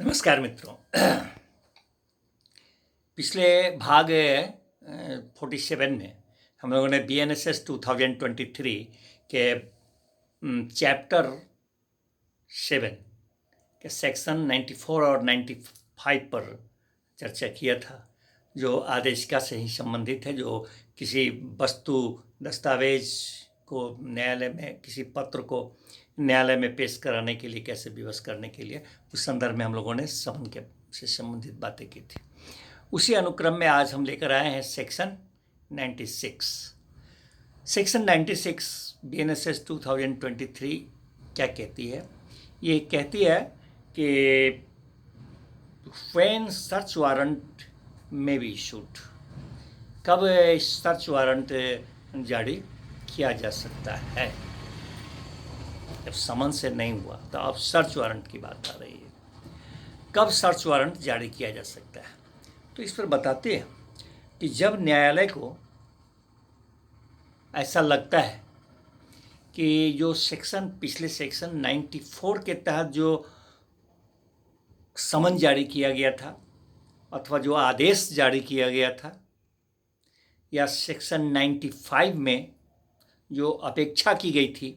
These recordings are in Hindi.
नमस्कार मित्रों। पिछले भाग 47 में हम लोगों ने BNSS 2023 के चैप्टर 7 के सेक्शन 94 और 95 पर चर्चा किया था, जो आदेशिका से ही संबंधित है, जो किसी वस्तु दस्तावेज को न्यायालय में, किसी पत्र को न्यायालय में पेश कराने के लिए, कैसे विवश करने के लिए, उस संदर्भ में हम लोगों ने समन के से संबंधित बातें की थी। उसी अनुक्रम में आज हम लेकर आए हैं सेक्शन 96। सेक्शन 96 BNSS 2023 क्या कहती है? ये कहती है कि when सर्च वारंट में भी इशूड, कब सर्च वारंट जारी किया जा सकता है। जब समन से नहीं हुआ तो अब सर्च वारंट की बात आ रही है, कब सर्च वारंट जारी किया जा सकता है। तो इस पर बताते हैं कि जब न्यायालय को ऐसा लगता है कि जो पिछले सेक्शन 94 के तहत जो समन जारी किया गया था अथवा जो आदेश जारी किया गया था, या सेक्शन 95 में जो अपेक्षा की गई थी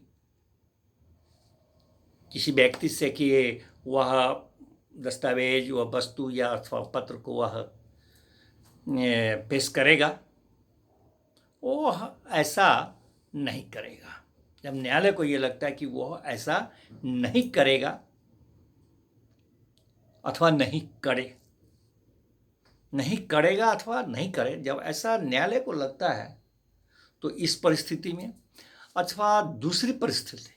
किसी व्यक्ति से कि वह दस्तावेज, वह वस्तु या अथवा पत्र को वह पेश करेगा, वह ऐसा नहीं करेगा। जब न्यायालय को ये लगता है कि वह ऐसा नहीं करेगा अथवा नहीं करेगा अथवा नहीं करे, जब ऐसा न्यायालय को लगता है तो इस परिस्थिति में अथवा दूसरी परिस्थिति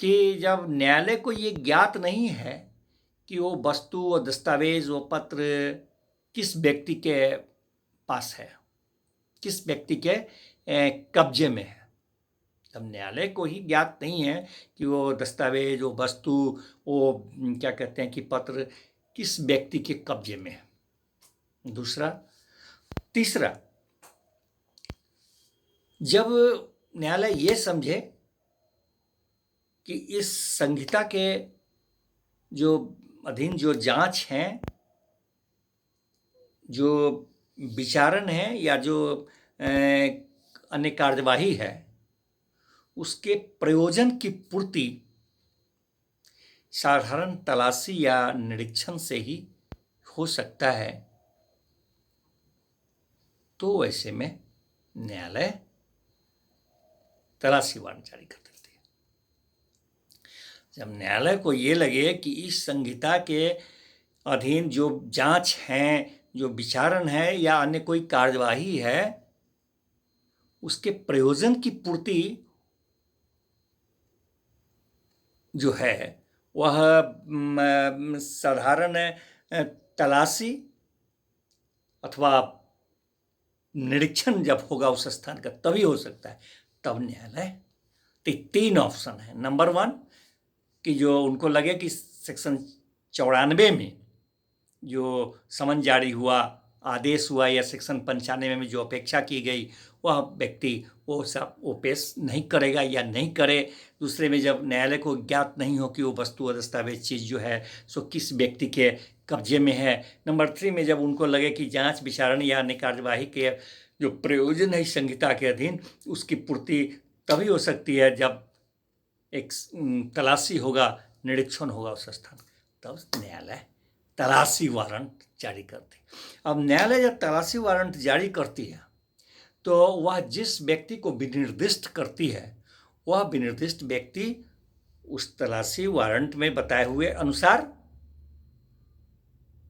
कि जब न्यायालय को ये ज्ञात नहीं है कि वो वस्तु, वो दस्तावेज, वो पत्र किस व्यक्ति के पास है, किस व्यक्ति के कब्जे में है, जब न्यायालय को ही ज्ञात नहीं है कि वो दस्तावेज, वो वस्तु, वो क्या कहते हैं कि पत्र किस व्यक्ति के कब्जे में है। तीसरा, जब न्यायालय ये समझे कि इस संहिता के जो अधीन जो जांच हैं, जो विचारण है या जो अन्य कार्यवाही है, उसके प्रयोजन की पूर्ति साधारण तलाशी या निरीक्षण से ही हो सकता है, तो ऐसे में न्यायालय तलाशी वारंट जारी कर देती है। जब न्यायालय को ये लगे कि इस संहिता के अधीन जो जांच है, जो विचारण है या अन्य कोई कार्यवाही है, उसके प्रयोजन की पूर्ति जो है वह साधारण तलाशी अथवा निरीक्षण जब होगा उस स्थान का, तभी हो सकता है। तब न्यायालय तो 3 ऑप्शन है। नंबर 1 कि जो उनको लगे कि सेक्शन 94 में जो समन जारी हुआ, आदेश हुआ, या सेक्शन 95 में जो अपेक्षा की गई, वह व्यक्ति वो पेश नहीं करेगा या नहीं करे। दूसरे में जब न्यायालय को ज्ञात नहीं हो कि वो वस्तु और दस्तावेज चीज़ जो है सो किस व्यक्ति के कब्जे में है। नंबर 3 में जब उनको लगे कि जांच, विचारण या अन्य कार्यवाही के जो प्रयोजन है इस संहिता के अधीन, उसकी पूर्ति तभी हो सकती है जब एक तलाशी होगा, निरीक्षण होगा उस स्थान, तब न्यायालय तलाशी वारंट जारी करती। अब न्यायालय जब तलाशी वारंट जारी करती है तो वह जिस व्यक्ति को विनिर्दिष्ट करती है, वह विनिर्दिष्ट व्यक्ति उस तलाशी वारंट में बताए हुए अनुसार,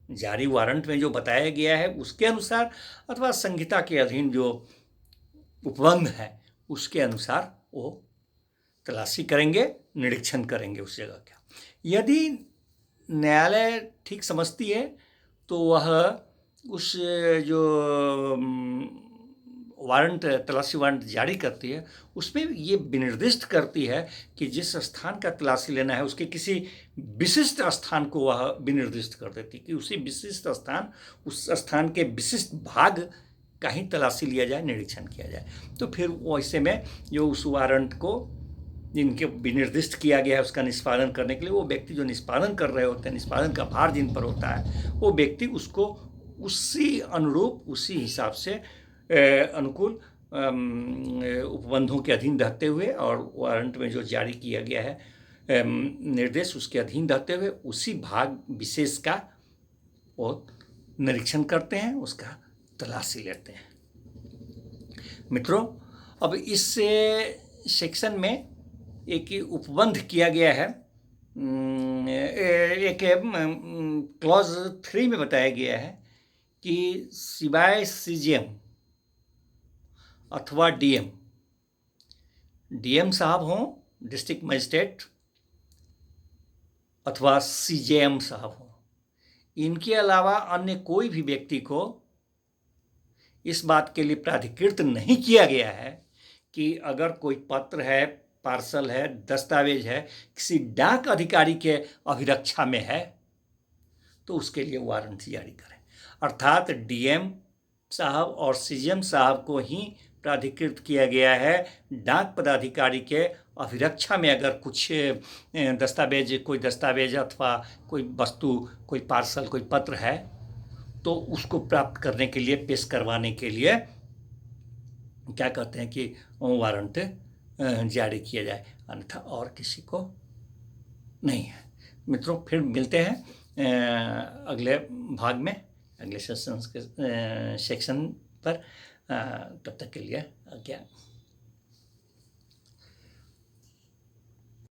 जारी वारंट में जो बताया गया है उसके अनुसार, अथवा संहिता के अधीन जो उपबंध है उसके अनुसार वो तलाशी करेंगे, निरीक्षण करेंगे उस जगह का। यदि न्यायालय ठीक समझती है तो वह उस जो वारंट, तलाशी वारंट जारी करती है, उसमें ये विनिर्दिष्ट करती है कि जिस स्थान का तलाशी लेना है उसके किसी विशिष्ट स्थान को वह विनिर्दिष्ट कर देती कि उसी विशिष्ट स्थान, उस स्थान के विशिष्ट भाग का ही तलाशी लिया जाए, निरीक्षण किया जाए। तो फिर वैसे में जो उस वारंट को जिनके विनिर्दिष्ट किया गया है उसका निष्पादन करने के लिए, वो व्यक्ति जो निष्पादन कर रहे होते हैं, निष्पादन का भार जिन पर होता है, वो व्यक्ति उसको उसी अनुरूप, उसी हिसाब से अनुकूल उपबंधों के अधीन रहते हुए और वारंट में जो जारी किया गया है निर्देश, उसके अधीन रहते हुए उसी भाग विशेष का वो निरीक्षण करते हैं, उसका तलाशी लेते हैं। मित्रों, अब इस सेक्शन में एक उपबंध किया गया है, एक क्लॉज 3 में बताया गया है कि सिवाय सीजीएम अथवा डीएम साहब हों, डिस्ट्रिक्ट मजिस्ट्रेट, अथवा सीजेएम साहब हों, इनके अलावा अन्य कोई भी व्यक्ति को इस बात के लिए प्राधिकृत नहीं किया गया है कि अगर कोई पत्र है, पार्सल है, दस्तावेज है, किसी डाक अधिकारी के अभिरक्षा में है तो उसके लिए वारंट जारी करें। अर्थात डीएम साहब और सीजीएम साहब को ही प्राधिकृत किया गया है डाक पदाधिकारी के अभिरक्षा में अगर कुछ कोई दस्तावेज अथवा कोई वस्तु, कोई पार्सल, कोई पत्र है तो उसको प्राप्त करने के लिए, पेश करवाने के लिए क्या कहते हैं कि वारंट जारी किया जाए, अन्यथा और किसी को नहीं है। मित्रों, फिर मिलते हैं अगले भाग में, अगले सेक्शन पर। तब तक के लिए आज्ञा।